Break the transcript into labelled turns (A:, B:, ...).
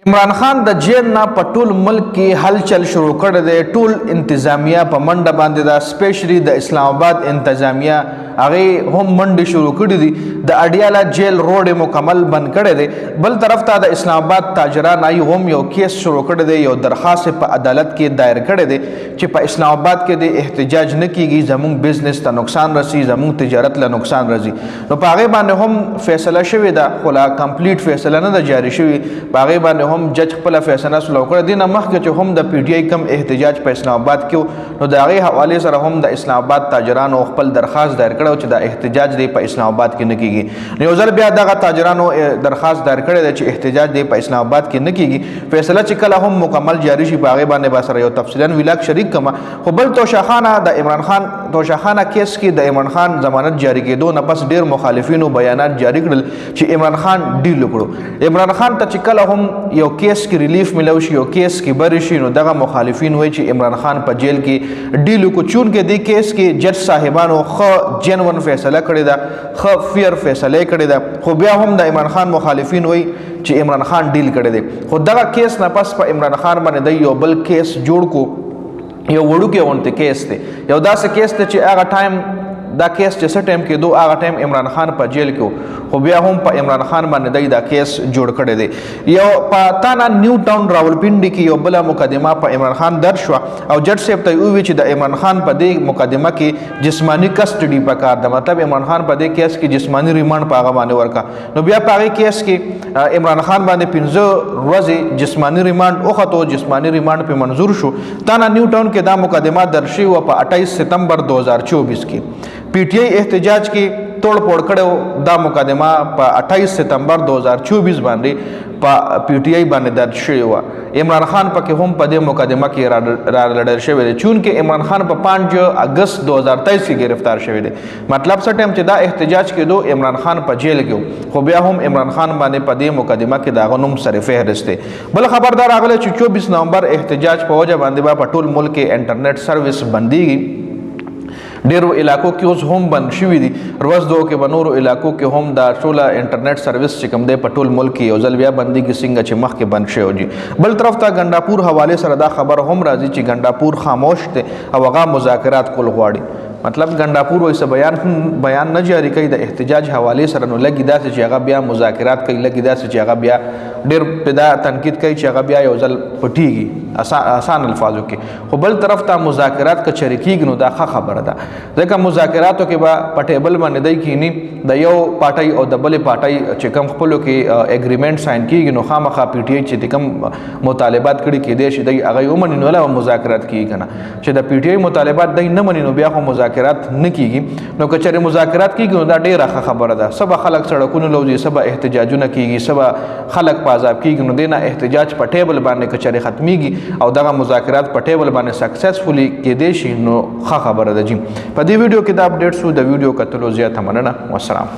A: عمران خان د جیل نه په ټول ملک کې هلچل شروع کړی دی. ټول انتظامیه په منډه باندې ده، سپیشلی د اسلام آباد انتظامیه هغې هم منډې شروع کړي دي. د اډیاله جیل روډ مکمل بند کړی دی. بل طرف ته د اسلام آباد تاجران هم یو کیس شروع کړی دی، یو درخواست په عدالت کې دایر کړی دی چې په اسلام آباد کې د احتجاج نه کیږي، زموږ بزنس ته نقصان رسي، زموږ تجارت له نقصان رسي. نو په هغې باندې هم فیصله شوې ده، خو لا کمپلیټ فیصله نه ده جاري شوې. په هغې باندې هم جج خپله فیصله سلو کړې. دې نه مخکې چې هم د پی ټي آی کم احتجاج په اسلام آباد کې نو د هغې حوالې سره هم د اسلام آباد تاجرانو خپل درخواست دایر کړی چې د احتجاج دی په اسلام آباد کې نه کیږي. نو یو ځل بیا دغه تاجرانو درخواست دایر کړی دی چې احتجاج دی په اسلام آباد کې نه کیږي. فیصله چې کله هم مکمل جاری شي په هغې باندې به سره یو تفصیلا ویلاګ شریک کړم. خو بل توشاخانه د عمران خان توشاخانه کیس کې د عمران خان ضمانت جاری کېدو نه پس ډېر مخالفینو بیانات جاری کړل چې عمران خان ډیل وکړو. عمران خان ته چې کله هم یو کیس کې ریلیف ملو شي، یو کیس کې بری شي، نو دغه مخالفین وایي چې عمران خان په جیل کې ډیل وکړو. چونکې دې کیس کې جج صاحبانو ښه جنون فیصله کړې ده، ښه فیر فیصله یې کړې ده. خو بیا هم د عمران خان مخالفین وایي چې عمران خان ډیل کړی دی. خو دغه کیس نه پس په عمران خان باندې د یو بل کیس جوړ کو، یو وړوکی غونډې کیس دی. یو داسې کیس دی چې هغه ټایم دا کیس چې څه ټایم کېدو هغه ټایم عمران خان په جیل کې و، خو بیا هم په عمران خان باندې دی دا کیس جوړ کړی دی. یو په تانا نیو ټاون راولپنډي کې یو بله مقدمه په عمران خان درج شوه او جج صاحب ته یې وویل چې د عمران خان په دې مقدمه کې جسماني کسټډي پکار ده، مطلب عمران خان په دې کیس کې جسماني ریمانډ په هغه باندې ورکړه. نو بیا په هغې کیس کې عمران خان باندې 15 ورځې جسماني ریمانډ وختو، جسماني ریمانډ پې منظور شو. تانا نیو ټاون کې دا مقدمه درج شوې وه په 28 ستمبر 2024 کې. پی ټي آی احتجاج کې توڑ پوڑ کړو. دا مقدمه په 28 ستمبر 2024 باندې په پی ټي آی باندې درج شوې وه. عمران خان پکې هم په دې مقدمه کې را لړل شوی دی، چونکې عمران خان په 5 اګست 2023 کې گرفتار شوی دی. مطلب څه ټایم چې دا احتجاج کېدو عمران خان په جیل کې و، خو بیا هم عمران خان باندې په دې مقدمه کې د هغه نوم سر فهرست دی. بل خبر دا راغلی چې 24 نومبر احتجاج په وجه باندې به په ټول ملک کې انټرنیټ سروس بندیږي. ډیرو علاقو کې اوس هم بند شوي دي، روزدو کې به نورو علاقو کې هم دا ټوله انټرنیټ سروس چې کوم دی په ټول ملک کې یو ځل بیا بندیږي څنګه چې مخکې بند شوی دي. بل طرف ته ګنډاپور حوالې سره دا خبر هم راځي چې ګنډاپور خاموش دی او هغه مذاکرات کول غواړي. مطلب ګنډاپور وایي څه بیان نه جاری کوي د احتجاج حوالې سره، نو لږ داسې چې هغه بیا مذاکرات کوي، لږ داسې چې هغه بیا ډېر پیدا تنقید کوي چې هغه بیا یو ځل پټیږي آسان الفاظو کې. خو بل طرف ته مذاکرات که چرې کېږي نو دا ښه خبره ده، ځکه مذاکراتو کې به په ټیبل باندې دی کښېني د یو پارټۍ او د بلې پارټۍ چې کوم خپلو کې اګریمنټ ساین کېږي نو خامخا پی ټي آی چې کوم مطالبات کړي کېدای شي دی هغه یې ومني نو لا مذاکرات کېږي که نه. چې د پی ټي آی مطالبات دی نه مني نو بیا خو مذاکرات نه کیږي. نو که چېرې مذاکرات کیږي نو دا ډېره ښه خبره ده. څه به خلک سړکونو لوځي، څه به احتجاجونه کیږي، څه به خلک په عذاب کیږي. نو دې نه احتجاج په ټیبل باندې که چېرې ختمیږي او دغه مذاکرات په ټیبل باندې سکسسفولي کېدای شي نو ښه خبره ده. جی په دې ویډیو کې دا اپډیټ شو. د ویډیو کتلو زیاته مننه. والسلام.